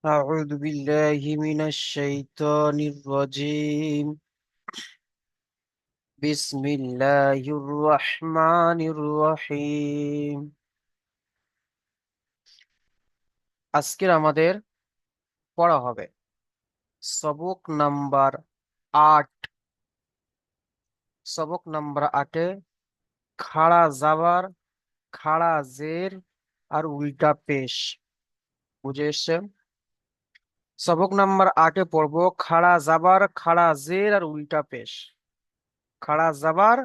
أعوذ بالله من الشيطان الرجيم. بسم الله الرحمن الرحيم. আজকের আমাদের পড়া হবে সবক নাম্বার 8। সবক নাম্বার 8-এ খাড়া জাবার, খাড়া জের আর উল্টা পেশ বুঝে এসছে। সবক নাম্বার 8-এ পড়বো খাড়া জাবার, খাড়া জের আর উল্টা পেশ। খাড়া জাবার,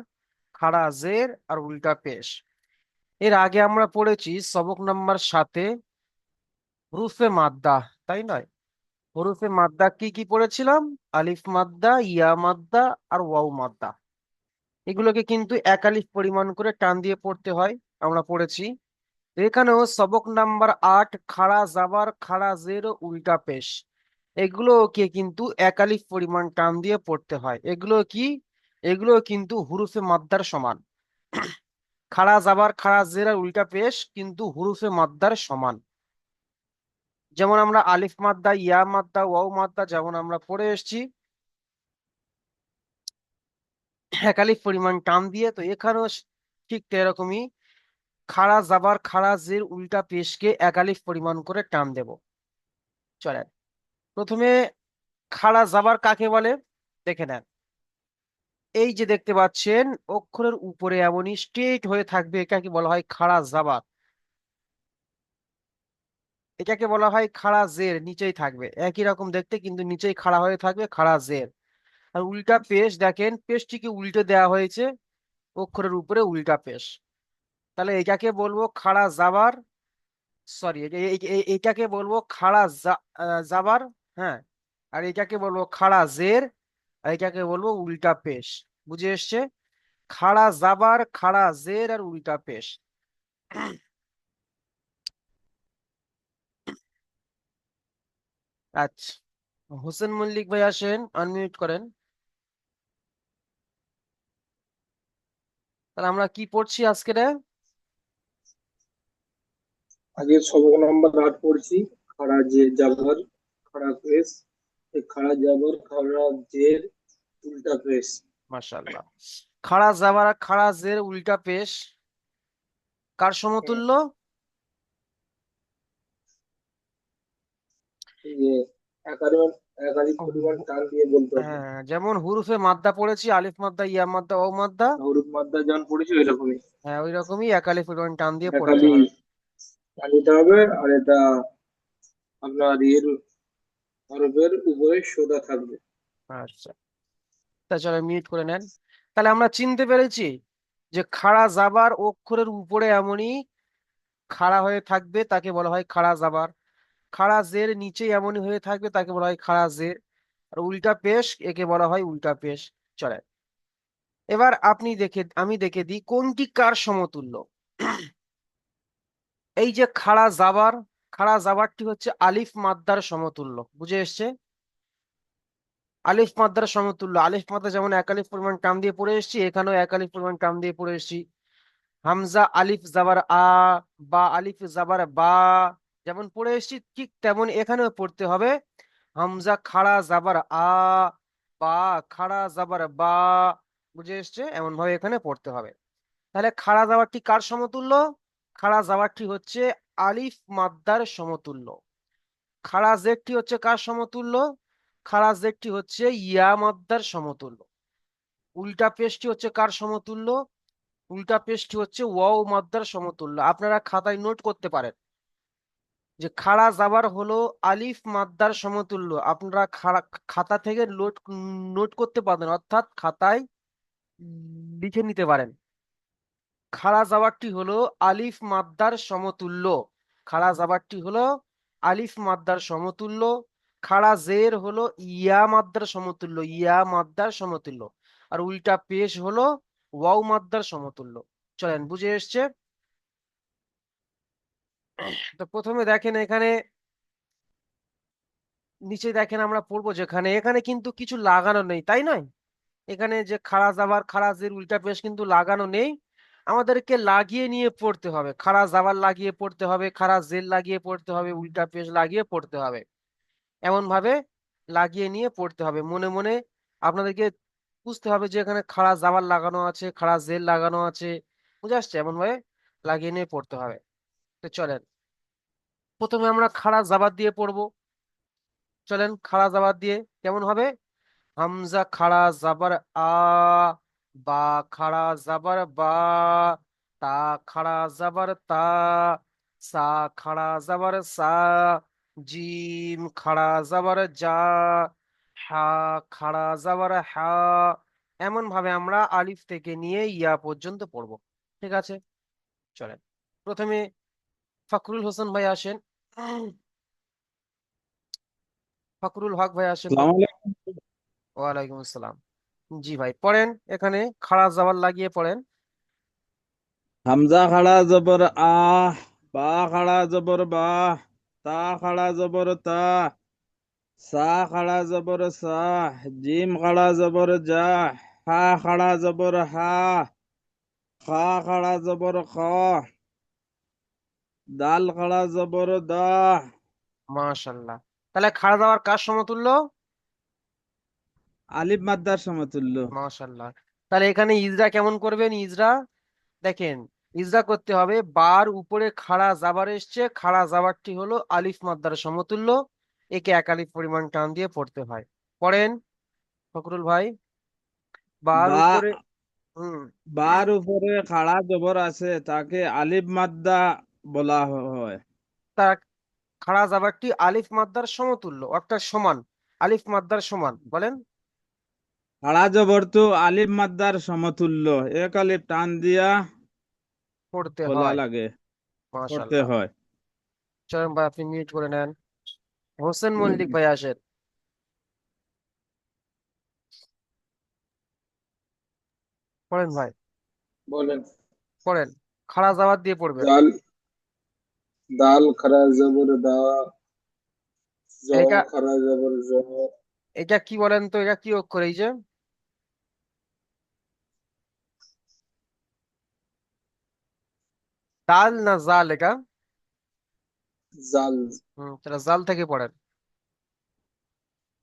খাড়া জের আর উল্টা পেশ। এর আগে আমরা পড়েছি সবক নাম্বার 7-এ হরুফে মাদ্দা, তাই নয়? হরুফে মাদ্দা কি কি পড়েছিলাম? আলিফ মাদ্দা, ইয়া মাদ্দা আর ওয়াও মাদ্দা। এগুলোকে কিন্তু এক আলিফ পরিমাণ করে টান দিয়ে পড়তে হয়, আমরা পড়েছি। তো এখানেও সবক নাম্বার 8 খাড়া জাবার, খাড়া জের ও উল্টা পেশ, এগুলোকে কিন্তু এক আলিফ পরিমাণ টান দিয়ে পড়তে হয়। এগুলো কি? এগুলো কিন্তু হুরুফে মাদ্দার সমান। খাড়া জাবার, খাড়া জের আর উল্টা পেশ কিন্তু হুরুফে মাদ্দার সমান। যেমন আমরা আলিফ মাদ্দা, ইয়া মাদ্দা, ওয়াও মাদ্দা যেমন আমরা পড়ে এসেছি এক আলিফ পরিমাণ টান দিয়ে, তো এখানেও ঠিক এরকমই খাড়া জাবার, খাড়া জের, উল্টা পেশকে এক আলিফ পরিমাণ করে টান দেব। চলেন প্রথমে খাড়া জাবার কাকে বলে দেখে নেন। এই যে দেখতে পাচ্ছেন অক্ষরের উপরে এমনই স্ট্রেট হয়ে থাকবে, এটাকে বলা হয় খাড়া জাবার। এটাকে বলা হয় খাড়া জের, নিচেই থাকবে একই রকম দেখতে কিন্তু নিচেই খাড়া হয়ে থাকবে, খাড়া জের। আর উল্টা পেশ দেখেন, পেশটিকে উল্টে দেওয়া হয়েছে অক্ষরের উপরে, উল্টা পেশ। তাহলে এটাকে বলবো খাড়া জাবার, সরি এটাকে বলবো খাড়া জাবার, হ্যাঁ। আর এটাকে বলবো খাড়া জের, আর এটাকে বলবো উল্টা পেশ। বুঝে এসছে? খাড়া জাবার, খাড়া জের আর উল্টা পেশ। আচ্ছা, হোসেন মল্লিক ভাই আসেন, আনমিউট করেন। তাহলে আমরা কি পড়ছি আজকে রে? আগে সবক নাম্বার 8 পড়ছি। খাড়া যে জাবার, খাড়া প্রেস, খাড়া জাবার, খাড়া জের, উল্টা প্রেস। মাশাআল্লাহ। খাড়া জাবার, খাড়া জের, উল্টা পেশ কার সমতুল্য? এই যে একাধিক একাধিক পরিমাণ টান দিয়ে বলতে হবে। হ্যাঁ, যেমন হুরুফে মাদ্দা পড়েছি, আলিফ মাদ্দা, ইয়া মাদ্দা, ও মাদ্দা। হরুপ মাদ্দা যেমন পড়েছি ওই রকমই। হ্যাঁ, ওই রকমই এক আলিফ পরিমাণ টান দিয়ে এটা পড়তে খালি হবে। টান দিতে হবে, আর এটা আপনার হরফের উপরে সোজা থাকবে। আচ্ছা, তা চলো মিউট করে নেন। তাহলে আমরা চিনতে পেরেছি যে খাড়া জাবার অক্ষরের উপরে এমনই খাড়া হয়ে থাকবে, তাকে বলা হয় খাড়া জাবার। খাড়া জের নিচে এমনই হয়ে থাকবে, তাকে বলা হয় খাড়া জের। আর উল্টা পেশ, একে বলা হয় উল্টা পেশ। চলে, এবার আমি দেখে দিই কোনটি কার সমতুল্য। এই যে খাড়া জাবার, খাড়া জাবারটি হচ্ছে আলিফ মাদ্দার সমতুল্য। বুঝে এসছে? আলিফ মাদ্দার সমতুল্য। আলিফ মাদ্দা যেমন এক আলিফ পরিমাণ টান দিয়ে পড়ে এসেছি, এখানেও এক আলিফ পরিমাণ টান দিয়ে পড়ে এসেছি। হামজা আলিফ জাবার আ, বা আলিফ জাবার বা যেমন পড়ে এসেছি, ঠিক তেমন এখানেও পড়তে হবে। হামজা খাড়া জাবার আ, বা খাড়া জাবার বা। বুঝে এসছে? এমন ভাবে এখানে পড়তে হবে। তাহলে খাড়া জাবারটি কার সমতুল্য? খাড়া জাবারটি হচ্ছে আলিফ মাদ্দার সমতুল্য। খাড়া জেরটি হচ্ছে কার সমতুল্য? খাড়া জেরটি হচ্ছে ইয়া মাদ্দার সমতুল্য। উল্টা পেশটি হচ্ছে কার সমতুল্য? উল্টা পেশটি হচ্ছে ওয়াও মাদ্দার সমতুল্য। আপনারা খাতায় নোট করতে পারেন যে খাড়া জাবার হলো আলিফ মাদ্দার সমতুল্য। আপনারা খাতা থেকে নোট নোট করতে পারেন, অর্থাৎ খাতায় লিখে নিতে পারেন। খাড়া জাবারটি হলো আলিফ মাদ্দার সমতুল্য। খাড়া জাবারটি হলো আলিফ মাদ্দার সমতুল্য। খাড়া জের হলো ইয়া মাদ্দার সমতুল্য, ইয়া মাদ্দার সমতুল্য। আর উল্টা পেশ হলো ওয়াও মাদ্দার সমতুল্য। চলেন, বুঝে এসছে? তো প্রথমে দেখেন এখানে নিচে দেখেন আমরা পড়বো যেখানে, এখানে কিন্তু কিছু লাগানো নেই, তাই নয়? এখানে যে খাড়া জাবার, খাড়া জের, উল্টা পেশ কিন্তু লাগানো নেই। আমাদেরকে লাগিয়ে নিয়ে পড়তে হবে। খাড়া জাবার লাগিয়ে পড়তে হবে, খাড়া জের লাগিয়ে পড়তে হবে, উল্টা পেশ লাগিয়ে পড়তে হবে। এমন ভাবে লাগিয়ে নিয়ে পড়তে হবে মনে মনে। আপনাদেরকে বুঝতে হবে যে এখানে খাড়া জাবার লাগানো আছে, খাড়া জের লাগানো আছে, বুঝে আসছে? এমন ভাবে লাগিয়ে নিয়ে পড়তে হবে। তো চলেন, প্রথমে আমরা খাড়া জাবার দিয়ে পড়বো। চলেন, খাড়া জাবার দিয়ে কেমন হবে? হামজা খাড়া জাবার আ, বা খাড়া জাবার বা, তা খাড়া জাবার তা, সা খাড়া জাবার সা, জিম খাড়া জাবার যা, হা খাড়া জাবার হা। এমন ভাবে আমরা আলিফ থেকে নিয়ে ইয়া পর্যন্ত পড়বো। ঠিক আছে, চলেন। প্রথমে ফখরুল হোসেন ভাই আসেন। ফখরুল হক ভাই আসেন সালাম প্রথমে। আলাইকুম। ওয়ালাইকুম আসসালাম। জি ভাই, পড়েন। এখানে খাড়া জাবার লাগিয়ে পড়েন। হামজা খাড়া জবর আহ, বা খাড়া জবর বা, তা খাড়া জবর তা, সা খাড়া জবর সা, জিম খাড়া জবর যা, হা খাড়া জবর হা, খা খাড়া জবর খ, দাল খাড়া জবর দা। মাশাল্লাহ। তাহলে খাড়া দাওয়ার কার সমতুল্য? আলিফ মাদ্দার সমতুল্য। মাশাল্লাহ। তাহলে এখানে ইজরা কেমন করবেন? ইজরা দেখেন, ইজরা করতে হবে বার উপরে খাড়া জাবার এসছে, খাড়া জাবারটি হলো আলিফ মাদ্দার সমতুল্য। একে এক আলিফ পরিমাণ টান দিয়ে পড়তে হয়। পড়েন ফখরুল ভাই। বার বা, উপরে, হুম, বার উপরে খাড়া জবর আছে তাকে আলিফ মাদ্দা বলা হয়। তার খাড়া জাবারটি আলিফ মাদ্দার সমতুল্য, অর্থাৎ সমান, আলিফ মাদ্দার সমান। বলেন। খাড়া জবর তো আলিফ মাদ্দার সমতুল্য, এক আলিফ টান দিয়া পড়তে বলা হয়। লাগে, পড়তে মাশাল্লাহ। হয়। চরম ভাই, আপনি মিউট করে নেন। হোসেন মল্লিক ভাই আসেন, পড়েন ভাই। বলেন। পড়েন, খাড়া জাবাত দিয়ে পড়বেন। দাল, দাল খারা জবর দা, জ এটা খারা জবর জ, এটা কি বলেন তো? এটা কি অক্ষর এই যে? দাল না জাল এটা? জাল, তাহলে জাল থেকে পড়েন।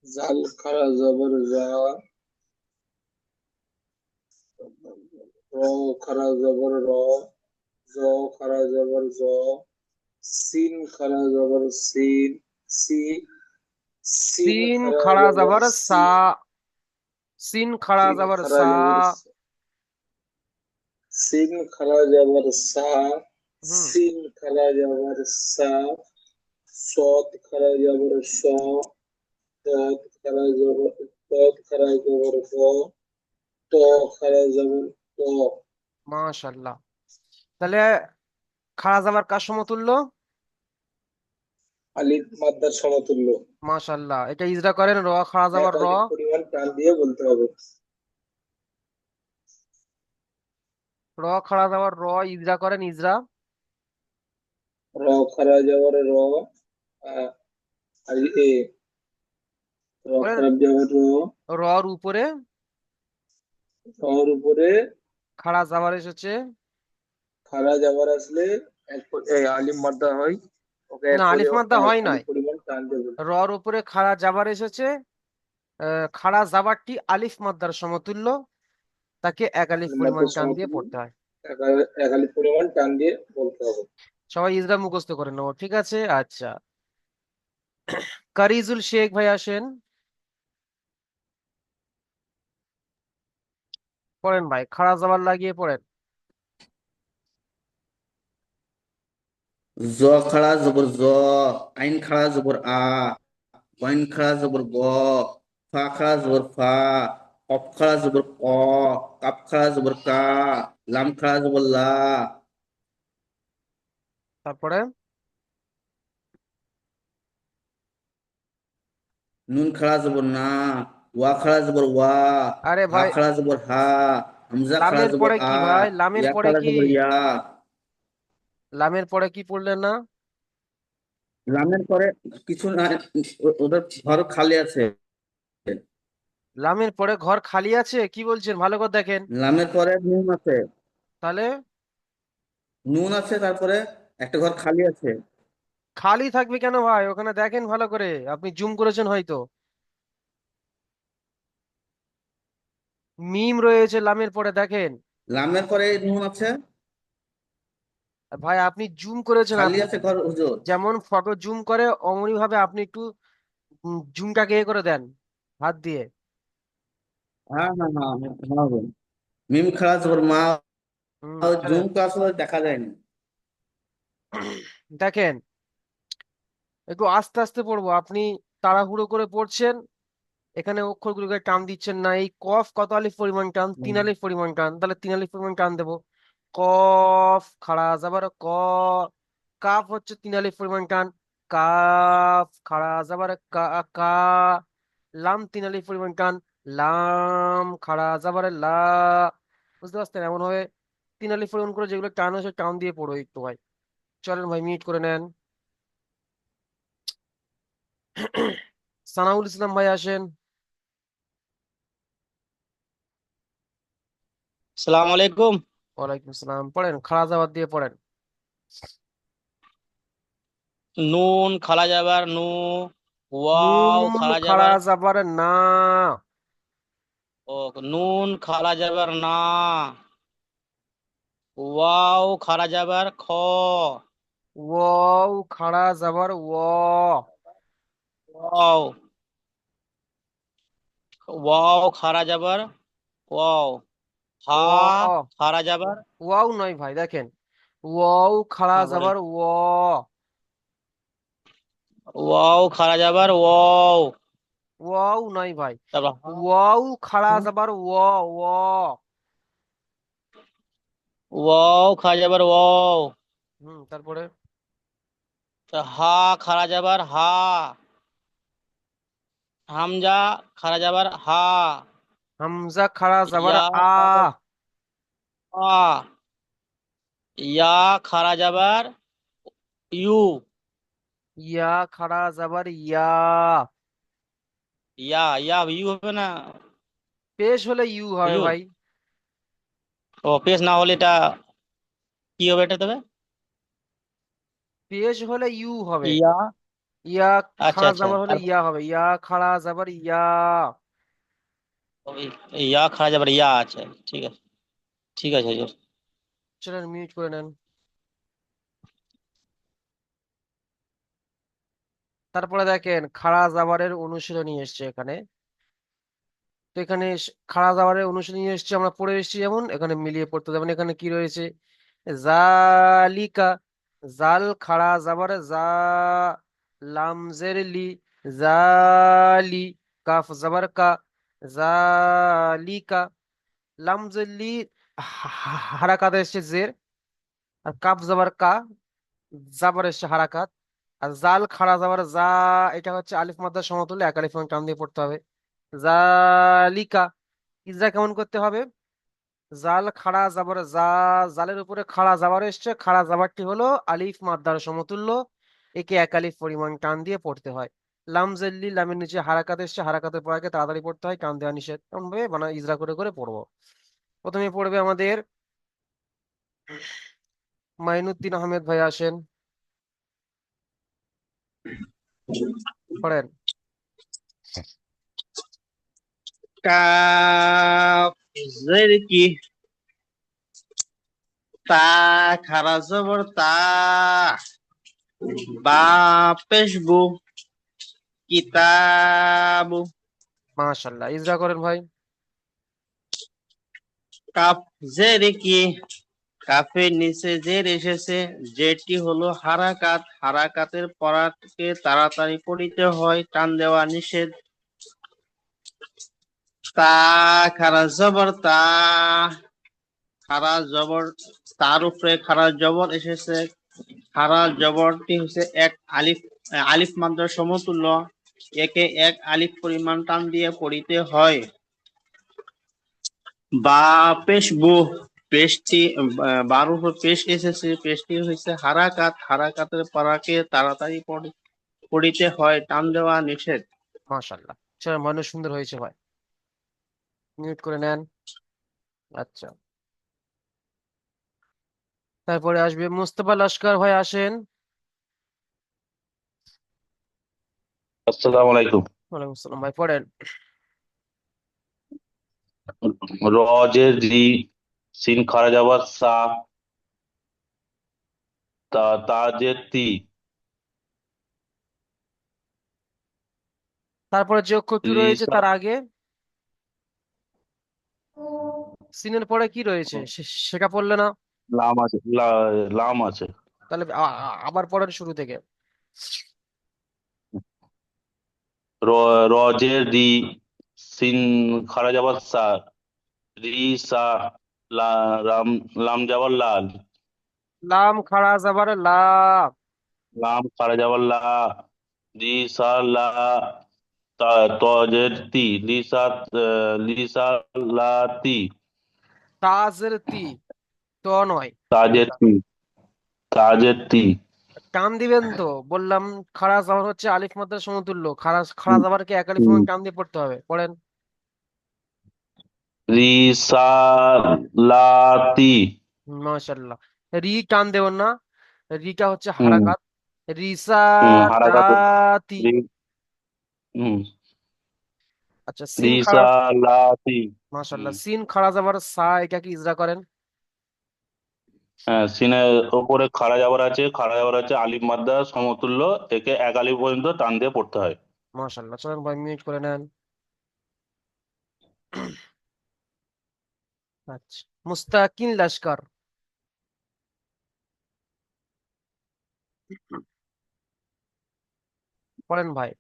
জাল খারা জবর জা, র খারা জবর র, জ খারা জবর জ, সিন খারা জবর সিন, সি, সিন সিন খারা খাড়া জবর জাবার সা, সি, সিন খাড়া সিন জাবার খারা সা। জবর সিন খারা জবর সা, হুম, সিন খারা জবর সা, সদ খারা জবর স, দদ খারা জবর, দদ খারা জবর দ, ত খারা জবর ত। মাশাল্লাহ। তাহলে খাড়া জাবার কার সমতুল্য? আলিফ মাদ্দার সমতুল্য। মাশাল্লাহ। এটা ইজরা করেন, র খাড়া এক জাবার র, আলিফ পরিমাণ টান দিয়ে বলতে হবে। র খাড়া জাবার র, ইজরা করেন, ইজরা। র খারা জবর র, আ- আর এ, র বলেন, খারাপ জবর র, রর উপরে রর উপরে খাড়া জাবার এসেছে। খারা জবর আসলে আলিফ মাদ্দা হয়। ওকে না, আলিফ মাদ্দা এক হয় আলিফ নাই। পরিমাণ টান দিয়ে বলতে হবে। রর উপরে খাড়া জাবার এসেছে। খাড়া জাবারটি আলিফ মাদ্দার সমতুল্য, তাকে এক আলিফ আলিফ পরিমাণ মাদ্দার টান দিয়ে সমতুল্য, পড়তে হয়। এক আলিফ পরিমাণ টান দিয়ে বলতে হবে। সবাই ইজরা মুখস্থ করে নেবো, ঠিক আছে? আচ্ছা, কারিজুল শেখ ভাই আসেন, পড়েন ভাই, খাড়া জাবার লাগিয়ে পড়েন। জ খাড়া জবর জ, আইন খাড়া জবর আ, ওয়াইন খাড়া জবর গ, ফা খাড়া জবর ফা, কফ খাড়া জবর ক, কাপ খাড়া জবর কা, লাম খাড়া জবর লা, তারপরে নুন খাড়া জবর না, ওয়া খাড়া জবর ওয়া, আরে হা ভাই, খাড়া জবর হা, হামজা খাড়া লামের জবর পরে আ, কি ভাই? লামের ইয়া পরে খাড়া কি? জবর ইয়া। লামের পরে কি পড়লেন না? লামের পরে কিছু না, ওদের ঘর খালি আছে। লামের পরে ঘর খালি আছে? কি বলছেন, ভালো করে দেখেন। লামের পরে নুন আছে, তাহলে নুন আছে, তারপরে একটা ঘর খালি আছে। খালি থাকবে কেন ভাই? ওখানে দেখেন ভালো করে, আপনি জুম করেছেন হয়তো। মিম রয়েছে লামের পরে, দেখেন। লামের পরে নুন আছে, ভাই আপনি জুম করেছেন, খালি আপনি আছে ঘর হুজুর। যেমন ফটো জুম করে অমনি ভাবে আপনি একটু জুমটাকে করে দেন হাত দিয়ে। হ্যাঁ হ্যাঁ হ্যাঁ হ্যাঁ হ্যাঁ হ্যাঁ। মিম খাড়া জবর মা, চলেন। জুম তো আসলে দেখা যায়নি। দেখেন, একটু আস্তে আস্তে পড়বো, আপনি তাড়াহুড়ো করে পড়ছেন, এখানে অক্ষরগুলোকে টান দিচ্ছেন না। এই কফ কত আলিফ পরিমাণ টান? তিন হুম। আলিফ পরিমাণ টান, তাহলে তিন আলিফ পরিমাণ টান দেবো। কফ খাড়া যাবার ক, কাফ হচ্ছে তিন আলিফ পরিমাণ টান, কাফ খাড়া যাবার কা, কা। লাম তিন আলিফ পরিমাণ টান, লাম খাড়া যাবার লা। বুঝতে পারছেন? এমন ভাবে তিন আলিফ পরিমাণ করে যেগুলো টান হয়েছে টান দিয়ে পড়ো একটু ভাই। চলেন ভাই, মিট করে নেন। সানাউল ইসলাম ভাই আসেন। সালাম আলাইকুম। ওয়ালাইকুম আসসালাম, পড়েন, খাড়া যাবার দিয়ে পড়েন। নুন খালা যাবার নু, ওয়াও নুন খালা খাড়া যাবার যাবার না, ও, নুন খালা যাবার না, ওয়াও খালা যাবার খ, ওয়াও খাড়া যাবার ও, ওয়াও ওয়াও খারা যাবার ওয়াও, হা ও। খারা যাবার, ওয়াও নয় ভাই, দেখেন, ওয়াও খাড়া হ্যাঁ বলেন, যাবার ও, ওয়াও খারা যাবার ওয়াও, ওয়াও নয় ভাই, তারপর ওয়াও খাড়া হা, যাবার ও, ও। ওয়াও খারা যাবার ওয়াও, তারপরে হা খারা যাবার হা, হামজা খারা যাবার হা, হামজা খাড়া যাবার ইয়া আ, খারা যাবার আ, ইয়া খারা যাবার ইউ, ইয়া খাড়া যাবার ইয়া। ইয়া ইয়া ইউ হবে না পেশ হলে ইউ হবে হুজুর? ভাই। ও, পেশ না হলে এটা কি হবে এটা তবে? পেশ হলে ইউ হবে। ইয়া, ইয়া আচ্ছা খাড়া আচ্ছা, যাবার হলে তারপর ইয়া হবে, ইয়া খাড়া যাবার ইয়া। ওই ইয়া খারা যাবার ইয়া আছে, ঠিক আছে, ঠিক আছে হুজুর। চলেন মিউট করে নেন। তারপরে দেখেন, খাড়া জাবারের অনুশীলনী এসছে এখানে। তো এখানে খাড়া জাবারের অনুশীলনী এসছে, আমরা পড়ে এসেছি, যেমন এখানে মিলিয়ে পড়তে, যেমন এখানে কি রয়েছে, জালিকা, জাল খাড়া জাবার জা, লাম জের লি, জালি, কাফ জাবার কা, জালিকা। লাম জের লি, হারাকাত এসছে জের, আর কাফ জাবার কা, জাবার এসছে হারাকাত। আর জাল খাড়া যাবার যা, এটা হচ্ছে আলিফ মাদ্দার সমতুল্য, এক আলিফ টান দিয়ে পড়তে হবে। জালিকা। ইজরা কেমন করতে হবে? জাল খাড়া যাবার যা, জালের উপরে খাড়া যাবার এসছে, খাড়া যাবারটি হলো আলিফ মাদ্দার সমতুল্য, একে এক আলিফ পরিমাণ টান দিয়ে পড়তে হয়। লাম জেল্লি, লামের নিচে হারাকাত এসছে, হারাকাতের পড়াকে তাড়াতাড়ি পড়তে হয়, টান দেওয়া নিষেধ। এমন ভাবে মানে ইজরা করে করে পড়বো। প্রথমে পড়বে আমাদের মাইনুদ্দিন আহমেদ ভাই, আসেন, পড়েন। কাফ জের কি, তা খারা জবর তা, বা পেশবু, কিতাবু, মাশাল্লাহ, ইজরা করেন ভাই। কাফ জের কি, কাফের নিচে জের এসেছে, যেটি হলো হারাকাত, হারাকাতের পড়াকে তাড়াতাড়ি পড়িতে হয়, টান দেওয়া নিষেধ। তা খারা জবর তা, খারা জবর, তার উপরে খারা জবর এসেছে, খারা জবরটি হচ্ছে এক আলিফ, আলিফ মাত্রার সমতুল্য, একে এক আলিফ পরিমাণ টান দিয়ে পড়িতে হয়। বা পেশ বু, পেশটি বার উপর পেশ এসেছে, পেশটি হচ্ছে হারাকাত, হারাকাতের পড়াকে তাড়াতাড়ি পড়িতে হয়, টান দেওয়া নিষেধ। মাশাল্লাহ, চলো, মানুষ সুন্দর হয়েছে ভাই, মিউট করে নেন। আচ্ছা, তারপরে আসবে মুস্তফা লস্কর ভাই, আসেন। আসসালামু আলাইকুম। ওয়ালাইকুম আসসালাম ভাই, পড়েন। র যে রি, সিন খারা যাবার সা, তা যে তি, তারপরে যে অক্ষরটি রি রয়েছে সা, তার আগে সিনের পরে কি রয়েছে সেটা পড়লে না? লাম আছে, লাম আছে। তাহলে আবার পড়েন শুরু থেকে। র র যে রি, সিন খারা যাবার সা, রি সা, লাম লাম যাবার লাল, লাম খাড়া যাবার লা। লাম খারা যাবার লা, রি সা লা, তা ত যে তি, লি সা লা তি, তাজের তি, ত নয়। তা যে তি, তা যে তি। টান দিবেন তো, বললাম। খাড়া জাবার হচ্ছে আলিফ মাদ্রার সমতুল্য। খাড়া খাড়া হুম, জাবারকে এক আলিফ হুম। টান দিয়ে পড়তে হবে, পড়েন। রিসালাতি। মাশাল্লাহ। রি টান দেবেন না, রিটা হচ্ছে হুম, হারাকাত। হারাকাত। রিসালাতি। রি- হুম, আচ্ছা, সিন খাড়া। রিসালাতি। হুম, মাশাল্লাহ, সিন খাড়া যাবার সা, এটা কি ইজরা করেন? হ্যাঁ, সিনের ওপরে খাড়া যাবার আছে, খাড়া যাবার আছে আলিফ মাদ্দা সমতুল্য, একে এক আলিফ পর্যন্ত টান দিয়ে পড়তে হয়। মাশাল্লাহ, চলেন ভাই মিউট করে নেন। আচ্ছা, মুস্তাকিন লস্কর। পড়েন ভাই।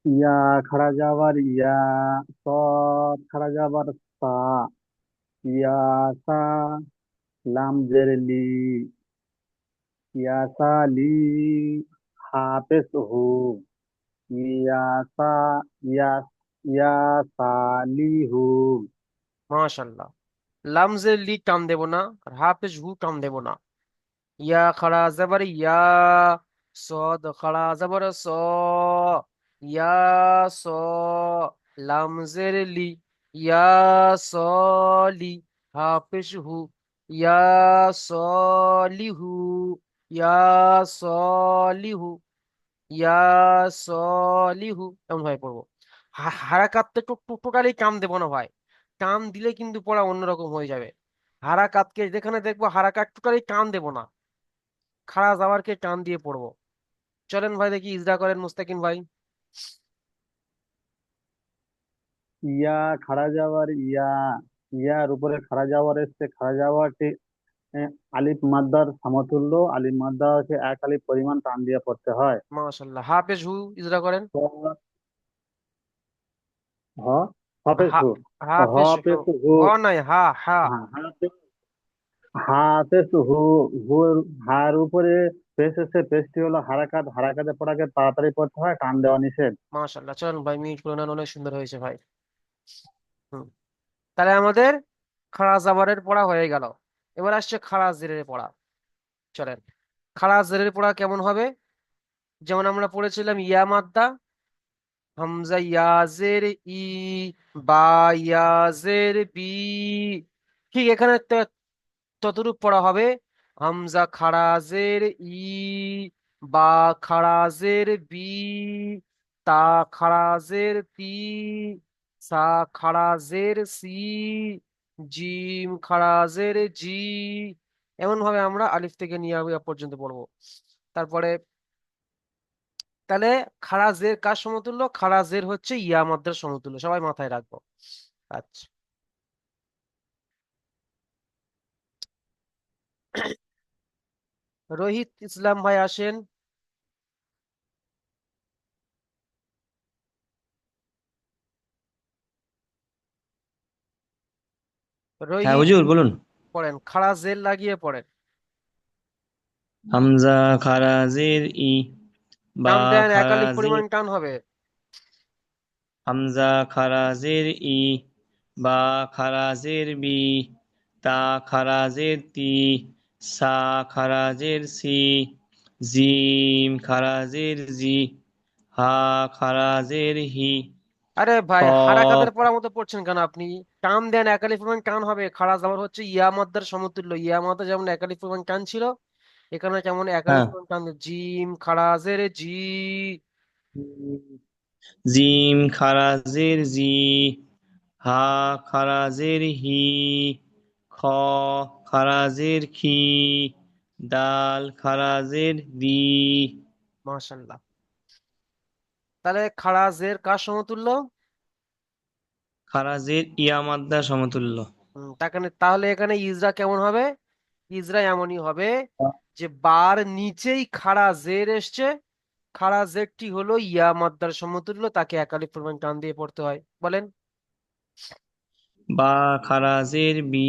ইয়া খাড়া যাবার ইয়া, সদ খাড়া যাবার সা, ইয়াসা, লাম জের লি, ইয়াসা লি, হাফেজ হু, ইয়াসা, ইয়াস, ইয়াসালিহু। মাশাল্লাহ। লামজের লি টান দেব না, আর হাফেজ হু টান দেব না। ইয়া খাড়া যাবার ইয়া, সদ খাড়া যাবার স, ইয়া স, লামজের লি, ইয়া সলি, হাফেজ হু, ইয়া সলিহু, ইয়া সলিহু, ইয়া সলিহু, এমন ভাবে পড়বো। হারাকাতটা টোটালি টান দেবো না ভাই। টান দিলে কিন্তু পড়া অন্যরকম হয়ে যাবে। হারাকাতকে যেখানে দেখবো হারাকাত টোটালি টান দেবো না, খাড়া জাবারকে টান দিয়ে পড়বো। চলেন ভাই দেখি ইজরা করেন মুস্তাকিম ভাই। ইয়া খাড়া যাওয়ার ইয়া, ইয়ার উপরে খাড়া যাওয়ার এসছে, খাড়া যাওয়াটি আলিফ মাদ্দার সমতুল্য, আলিফ মাদ্দা হচ্ছে এক আলিফ পরিমাণ টান দিয়ে পড়তে হয়। মাশাল্লাহ, হাফেজ হু ইজরা করেন। তো হ, হাফেজ হা হু, হাফেজ হু, হাফেজ হু, হ নাই, হা হা। হ্যাঁ, হাফেজ হু, হুর, হার উপরে পেশ এসে, পেশটি হলো হারাকাত, হারাকাতে পড়াকে তাড়াতাড়ি পড়তে হয়, টান দেওয়া নিষেধ। মাশাল্লাহ, চলেন ভাই মিউট করে নেন, অনেক সুন্দর হয়েছে ভাই। হুম, তাহলে আমাদের খাড়া জাবারের পড়া হয়ে গেল। এবার আসছে খাড়া জেরের পড়া। চলেন, খাড়া জেরের পড়া কেমন হবে? যেমন আমরা পড়েছিলাম ইয়া মাদ্দা, হামজা ইয়াজের ই, বা ইয়াজের বি। ঠিক এখানে ততরূপ পড়া হবে। হামজা খারাজের ই, বা খারাজের বি, তা খারাজের তি, সা খারাজের সি, জিম খারাজের জি। এমন ভাবে আমরা আলিফ থেকে নিয়ে ইয়া পর্যন্ত পড়বো। তারপরে তাহলে খারাজের কার সমতুল্য? খারাজের হচ্ছে ইয়া মাদ্রার সমতুল্য, সবাই মাথায় রাখবো। আচ্ছা, রোহিত ইসলাম ভাই আসেন। হ্যাঁ রোহিত, হুজুর বলুন। পড়েন, খাড়া জের লাগিয়ে পড়েন। হামজা খারা জের ই, বা টান দেন, এক খারা আলিফ জের, পরিমাণ টান হবে। হামজা খারা জের ই, বা খারা জের বি, তা খারা জের তি, সা খারা জের সি, জিম খারা জের জি, হা খারা জের হি, আরে খ। ভাই, হারাকাতের পড়ার মতো পড়ছেন কেন আপনি? টান দেন এক আলিফ পরিমাণ টান হবে, খাড়া জবর হচ্ছে ইয়া মাদ্দার সমতুল্য, ইয়া মাদ্দা যেমন এক আলিফ পরিমাণ টান ছিল, এখানে কেমন এক আলিফ হ্যাঁ। পরিমাণ টান দেন। জিম খাড়া জের জি। জিম খারাজের জি, হা খারাজের হি, খ খারাজের খি, দাল খারাজের দি। মাশাল্লাহ। তাহলে খাড়া জের কার সমতুল্য? খারাজের ইয়া মাদ্দা সমতুল্য। তাহলে এখানে ইজরা কেমন হবে? ইজরা এমনই হবে যে বার নিচেই খাড়া জের এসছে, খাড়া জেরটি হলো ইয়া মাদ্দার সমতুল্য, তাকে এক আলিফ পরিমাণ টান দিয়ে পড়তে হয়। বলেন। বা খারাজের বি,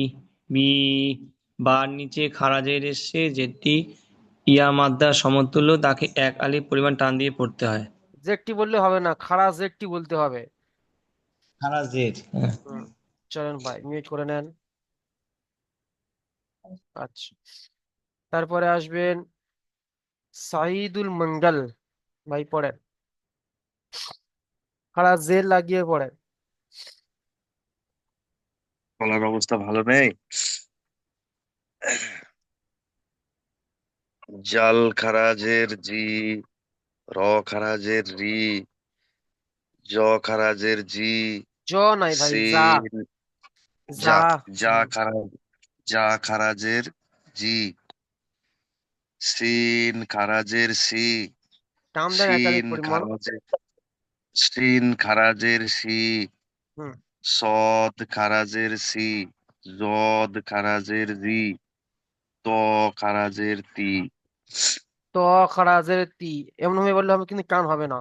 বি বার নিচে খারাজের এসছে যেটি ইয়া মাদ্দার সমতুল্য, তাকে এক আলিফ পরিমাণ টান দিয়ে পড়তে হয়। জেরটি বললে হবে না, খাড়া জেরটি বলতে হবে। খারাজের, হ্যাঁ। হুম। চলেন ভাই মিউট করে নেন। আচ্ছা, তারপরে আসবেন সাইদুল মঙ্গল। ভাই পড়েন, খাড়া জের লাগিয়ে পড়েন। বলার অবস্থা ভালো নেই। জাল খারাজের জি, র খারাজের রি, জ খারাজের জি, জ নাই ভাই, যা। সিন যা। যা, যা হুম। খারাজ, যা খারাজের জি, সিন খারাজের সি, টান দেন এক আলিফ সিন পরিমাণ। খারাজের, সিন খারাজের সি, হুম। সদ খারাজের সি, জদ খারাজের জি, ত খারাজের তি। ত খারাজের তি, এমন ভাবে বললে হবে কিন্তু টান হবে না।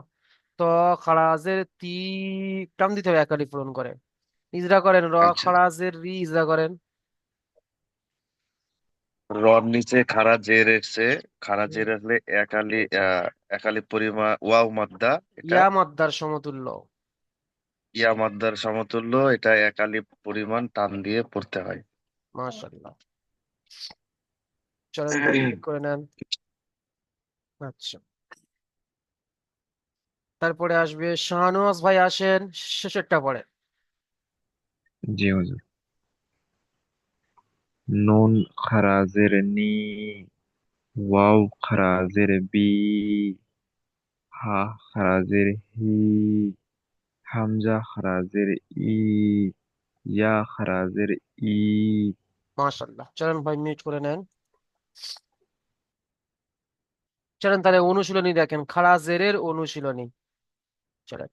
ত খারাজের তি, টান দিতে হবে এক আলিফ পূরণ করে। ইজরা করেন, র আচ্ছা, খারাজের রি, ইজরা করেন। রর নিচে খারা জের এসছে, খারা হুম। জের আসলে একালি পরিমাণ ওয়াও মাদ্দা, এটা ইয়া মাদ্দার সমতুল্য। ইয়া মাদ্দার সমতুল্য, এটা একালি পরিমাণ টান দিয়ে পড়তে হয়। মাশাআল্লাহ। চলেন ভাই ঠিক করে নেন। আচ্ছা, তারপরে আসবে শাহনওয়াজ ভাই, আসেন শেষেরটা পড়ে। জি হুজুর। নুন খারাজের নি, ওয়াও খারাজের বি, হা খারাজের হি, হামজা খারাজের ই, ইয়া খারাজের ই। মাশাআল্লাহ। চলেন ভাই মিউট করে নেন। চলেন তাহলে অনুশীলনী দেখেন, খাড়া জেরের অনুশীলনী। চলেন,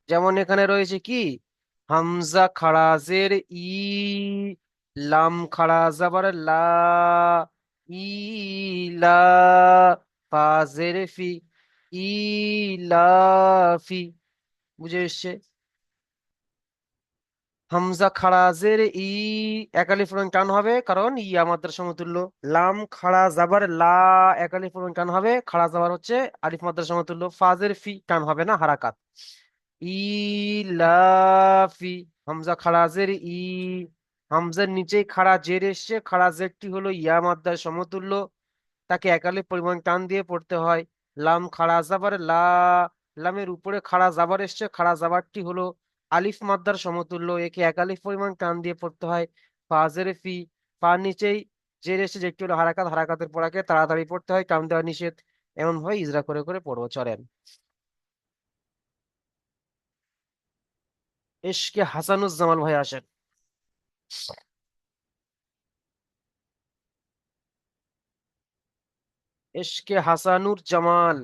যেমন এখানে রয়েছে কি, হামজা খাড়া জের ই, লাম খাড়া জাবার লা, ই লা, ফা জের ফি, ই লা ফি। বুঝে এসছে? হামজা খাড়া জের ই, এক আলিফ পূরণ টান হবে কারণ ই আমাদের সমতুল্য। লাম খাড়া জাবার লা, এক আলিফ পূরণ টান হবে, খাড়া জাবার হচ্ছে আলিফ মাদ্রার সমতুল্য। ফাজের ফি টান হবে না, হারাকাত। ইলাফি, হামজা খাড়া জের ই, হামজার নিচেই খাড়া জের এসছে, খাড়া জেরটি হলো ইয়া মাদ্রার সমতুল্য, তাকে এক আলিফ পরিমাণ টান দিয়ে পড়তে হয়। লাম খাড়া জাবার লা, লামের উপরে খাড়া জাবার এসছে, খাড়া জাবারটি হলো আলিফ মাদ্দার সমতুল্য, একে এক আলিফ পরিমাণ টান দিয়ে পড়তে হয়। ফাজের ফি, ফার নিচেই জের এসে যেটি হলো হারাকাত, হারাকাতের পড়াকে তাড়াতাড়ি পড়তে হয়, টান দেওয়া নিষেধ। এমন ভাবে ইজরা করে করে পড়বো। চলেন, এশকে হাসানুজ্জামান ভাই আসেন। এশকে হাসানুর জামাল,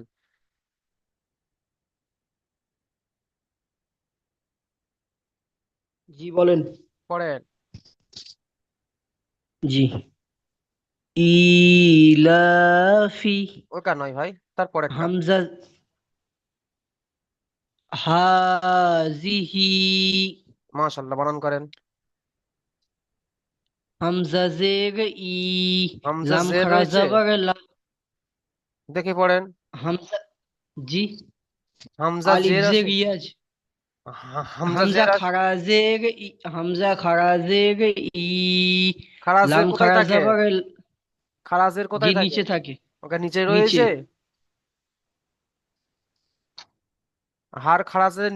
জি বলেন। পড়েন। জি। ইলাফি, ওটা নয় ভাই, তারপরেরটা। হামজা, হাজিহি, মাশাল্লাহ, বানান করেন। হামজা জের ই, হামজা লাম জের খাড়া রয়েছে, জাবার লা, দেখে পড়েন। হামজা, জি, হামজা আলিফ জের জের আছে, ইয়াজ, হামজা হামজা জের আছে। খাড়া জের ই, হামজা খাড়া জের ই, খাড়া জের লাম কোথায় খাড়া থাকে? জাবার খাড়া জের জি কোথায় থাকে? নিচে থাকে, ওকে নিচে নিচে। রয়েছে। হার খাড়া জের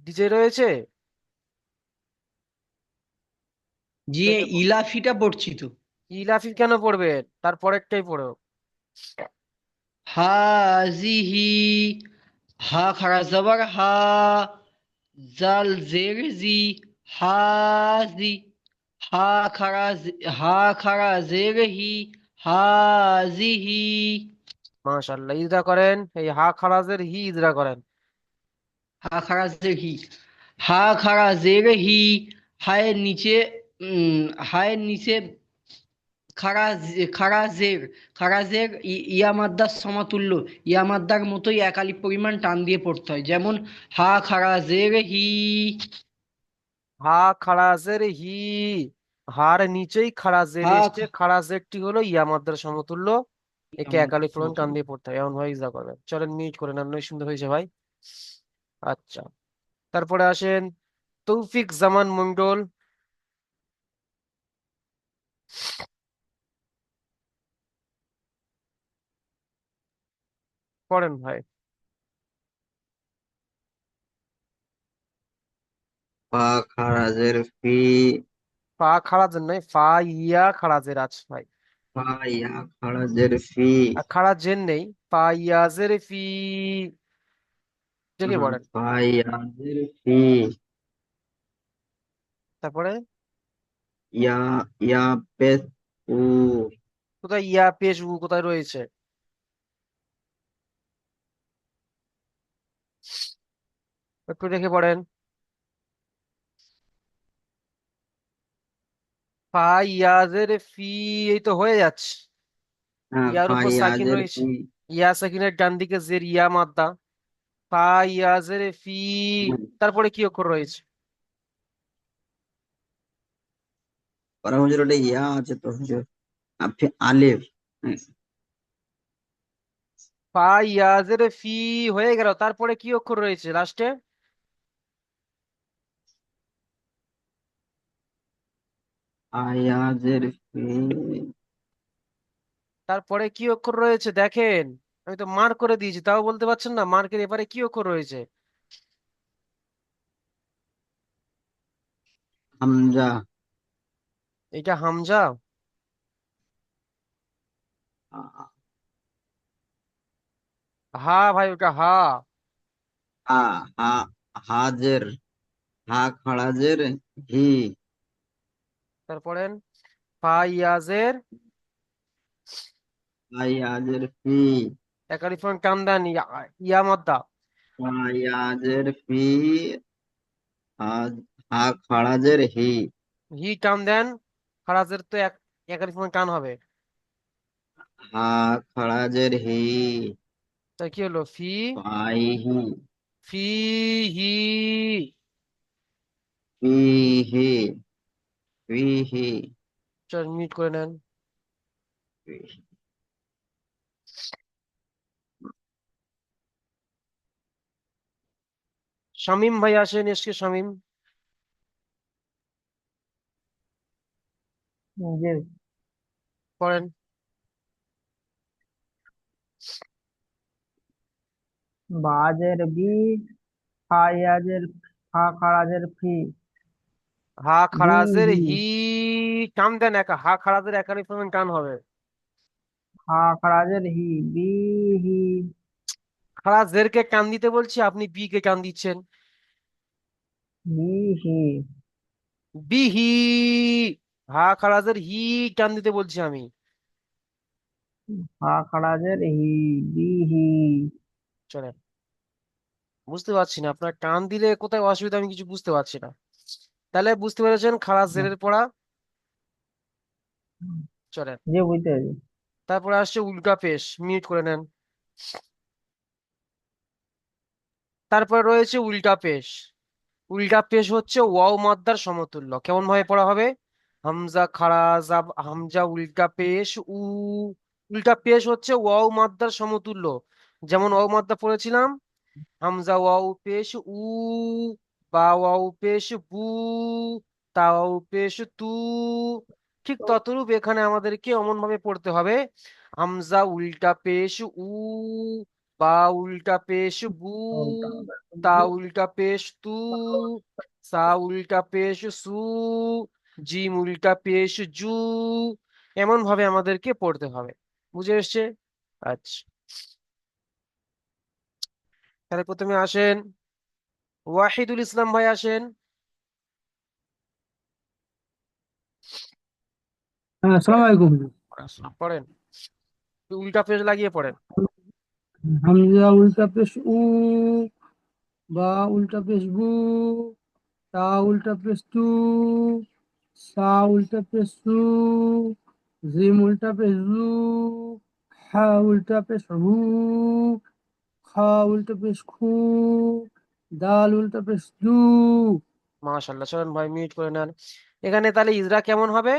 নিচে রয়েছে। জি দেখে ইলাফিটা পড়ছি তো। ইলাফি কেন পড়বে? তার পরেরটাই পড়ো। হাজিহি, হা খাড়া জবর হা, জাল জের জি, হাজি, হা হা খাড়া জের হি, হাজিহি। মাশাআল্লাহ, ইজরা করেন, এই হা খারাজের হি ইজরা করেন। হা খাড়া জের হি, হা খাড়া জের হি, হায়ের নিচে হায়ের নিচে খারাজের, খারাজের ইয়া মাদ্দার সমাতুল্য, ইয়া মাদ্দার মতোই এক আলিফ পরিমাণ টান দিয়ে পড়তে হয়, যেমন হা খারাজের হি। হা খারাজের হি, হার নিচেই খারাজের হা এসছে, খারাজেরটি হলো ইয়া মাদ্রার সমতুল্য। ইয়া একে মাদ্দার একালিফ পরিমাণ টান সমতুল্য। দিয়ে পড়তে হয়, এমন ভাবে ইজরা করবেন। চলেন মিউট করে নেন, নয় সুন্দর হয়েছে ভাই। আচ্ছা, তারপরে আসেন তৌফিক জামান মন্ডল। পড়েন ভাই। ফা খারাজের ফি, ফা খারাজের নয়, ফা ইয়া খারাজের আছে ভাই। ফা ইয়া খারাজের ফি, আর খারাজের নেই, ফা ইয়াজের ফি। দেখে পড়েন। ফা ইয়াজের ফি, তারপরে ইয়া ইয়া পেশ উ, কোথায় ইয়া পেশ উ কোথায় রয়েছে? একটু দেখে পড়েন। ফা ইয়াজের ফি, এই তো হয়ে যাচ্ছে। হ্যাঁ, ইয়ার ফা উপর সাকিন ইয়াজের রয়েছে, ফি, ইয়া সাকিনের ডান দিকে জের ইয়া মাদ্দা। ফা ইয়াজের ফি, তারপরে কি অক্ষর রয়েছে? পরে হুজুর ওটা ইয়া আছে তো হুজুর, আলিফ। হ্যাঁ, ফা ইয়াজের ফি হয়ে গেল, তারপরে কি অক্ষর রয়েছে লাস্টে? ফা ইয়াজের ফি, তারপরে কি অক্ষর রয়েছে দেখেন, আমি তো মার্ক করে দিয়েছি, তাও বলতে পারছেন না মার্কের এবারে কি অক্ষর রয়েছে? হামজা। এটা হামজা? হা ভাই, ওটা হা। হা, হা, হাজের, হা খারাজের হি, তারপরে ফা ইয়াজের, ফা ইয়াজের ফি, একালিফন টান দেন, ইয়া মাদ্দা। ফা ইয়াজের ফি, হা, হা খারাজের হি, হি টান দেন, খারাজের তো একালিফন টান হবে। হা খারাজের হি, তাই কি হলো? ফি, ফাইহি, ফি হি। ফিহি, ফিহি, চল মিউট করে নেন। ফিহি। শামিম ভাই আসেন, এসকে শামিম। জি। পড়েন। বাজের বি, হায়াজের, হা খারাজের ফি, হা বি খারাজের হি, হি, টান দেন, হা খারাজের একালিফন টান হবে। হা খারাজের হি, বি হি, খারাজের কে টান দিতে বলছি, আপনি বি কে টান দিচ্ছেন। হি হি, বিহি, হা খারাজের হি টান দিতে বলছি আমি। হা খারাজের হি, বি হি। চলেন, বুঝতে পারছি না আপনার টান দিলে কোথায় অসুবিধা, আমি কিছু বুঝতে পারছি না। তাহলে বুঝতে পেরেছেন খারাজ জেরের পড়া। চলেন, জি বুঝতে পেরেছি। তারপরে আসছে উল্টা পেশ, মিউট করে নেন। তারপরে রয়েছে উল্টা পেশ। উল্টা পেশ হচ্ছে ওয়াও মাদ্দার সমতুল্য। কেমন ভাবে পড়া হবে? হামজা খাড়া হামজা উল্টা পেশ উ। উল্টা পেশ হচ্ছে ওয়াও মাদ্দার সমতুল্য। যেমন ওয়াও মাদ্দা পড়েছিলাম, হামজা ওয়াও পেশ উ, বা ওয়াও পেশ বু, তা ওয়াও পেশ তু। ঠিক ততরূপ এখানে আমাদেরকে অমন ভাবে পড়তে হবে, হামজা উল্টা পেশ উ, বা উল্টা পেশ বু, তা উল্টা পেশ তু, সা উল্টা পেশ সু, জিম উল্টা পেশ জু, এমন ভাবে আমাদেরকে পড়তে হবে। বুঝে এসছে? আচ্ছা, তাহলে প্রথমে আসেন ওয়াহিদুল ইসলাম ভাই, আসেন। হ্যাঁ, আসসালামু আলাইকুম। পড়েন, উল্টা পেশ লাগিয়ে পড়েন। হামজা উল্টা পেশ উ, বা উল্টা পেশ বু, তা উল্টা পেশ তু, সা উল্টা পেশ সু, জিম উল্টা পেশ জু, হা উল্টা পেশ হু, খা উল্টা পেশ খু, দাল উল্টা পেশ দু। মাশাআল্লাহ, চলেন ভাই মিউট করে নেন। এখানে তাহলে ইজরা কেমন হবে?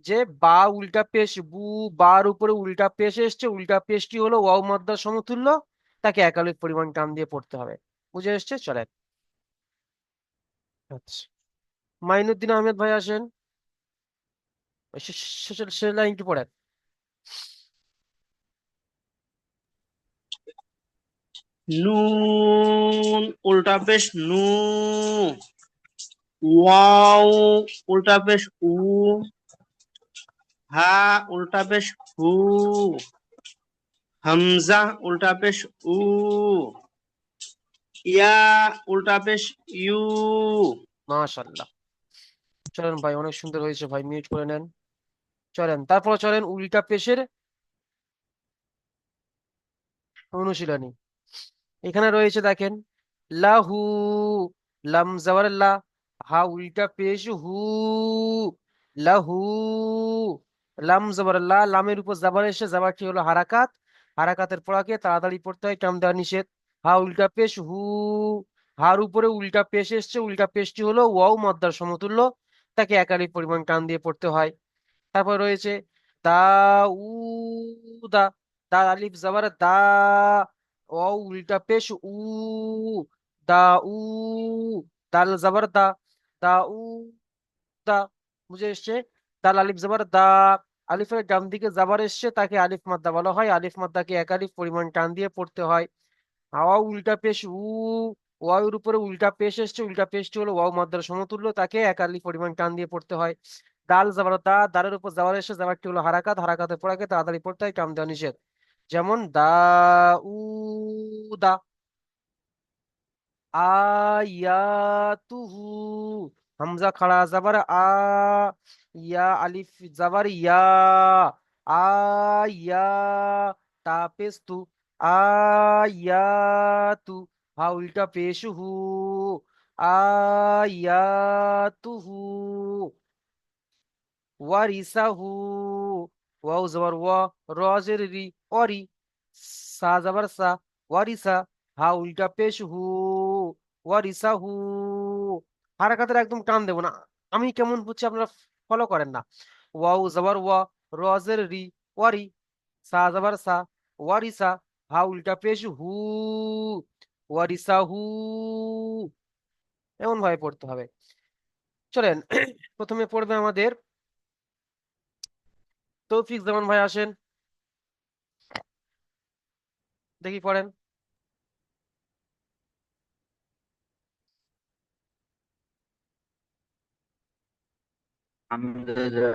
যে বা উল্টা পেশ বু, বার উপরে উল্টা পেশ এসছে, উল্টা পেশটি হলো ওয়াও মাদ্দার সমতুল্য, তাকে একালিক পরিমাণ টান দিয়ে পড়তে হবে। বুঝে এসছে? চলেন। আচ্ছা, মাইনুদ্দিন আহমেদ ভাই, আসেন। শেষের লাইনটি পড়েন। নুন উল্টা পেশ নু, ওয়াও উল্টা পেশ উ, হা উল্টা পেশ হু, হামজা উল্টা পেশ উ, ইয়া উল্টা পেশ ইউ। মাশাআল্লাহ, চলেন ভাই, অনেক সুন্দর হয়েছে ভাই, মিউট করে নেন। চলেন, তারপর চলেন উল্টা পেশের অনুশীলনী। এখানে রয়েছে দেখেন, লাহু, লাম জবর লা, হা উল্টা পেশ হু, লাহু, লাম জবর লা, লামের উপর জাবার এসে, জাবারটি হলো হারাকাত, হারাকাতের পড়াকে তাড়াতাড়ি পড়তে হয়, টান দেওয়া নিষেধ। হা উল্টা পেশ হু, হার উপরে উল্টা পেশ এসছে, উল্টা পেশটি হলো ওয়াও মাদ্দার সমতুল্য, তাকে একাধিক পরিমাণ টান দিয়ে পড়তে হয়। তারপর রয়েছে দা উ দা, দা আলিফ জবর দা, ও উল্টা পেশ উ, দা উ, দাল জবর দা, দা উ দা। বুঝে এসছে? দাল আলিফ জবর দা, আলিফের ডান দিকে জাবার এসছে, তাকে আলিফ মাদ্দা বলা হয়, আলিফ মাদ্দাকে এক আলিফ পরিমাণ টান দিয়ে পড়তে হয়। হাওয়া উল্টা পেশ উ, ওয়াওয়ের উপরে উল্টা পেশ এসছে, উল্টা পেশটি হলো ওয়াও মাদ্দার সমতুল্য, তাকে এক আলিফ পরিমাণ টান দিয়ে পড়তে হয়। দাল জাবার দা, দালের উপর জাবার এসে, জাবারটি হলো হারাকাত, হারাকাতের পড়াকে তাড়াতাড়ি পড়তে হয়, টান দেওয়া নিষেধ। যেমন দা উ দা। আয়াতুহু, হামজা খাড়া জাবার আ, ইয়া আলিফ জাবার ইয়া, আয়া, তা পেশ তু, আয়াতু, হা উল্টা পেশ হু, আয়াতুহু, ওয়ারিসাহু, ওয়াও জবর ওয়া, র জের রি, অরি, সা জবর সা, ওয়ারিসা, হা উল্টা পেশ হু, ওয়ারিসাহু। হারাকাতের একদম টান দেবো না, আমি কেমন হচ্ছে আপনারা ফলো করেন না। ওয়াও জবর ওয়া, র জের রি, ওয়ারি, সা জবর সা, ওয়ারিসা, হা উল্টা পেশ হু, ওয়ারিসাহু, এমন ভাবে পড়তে হবে। চলেন, প্রথমে পড়বে আমাদের তৌফিক জামান ভাই, আসেন, দেখি পড়েন। হামজা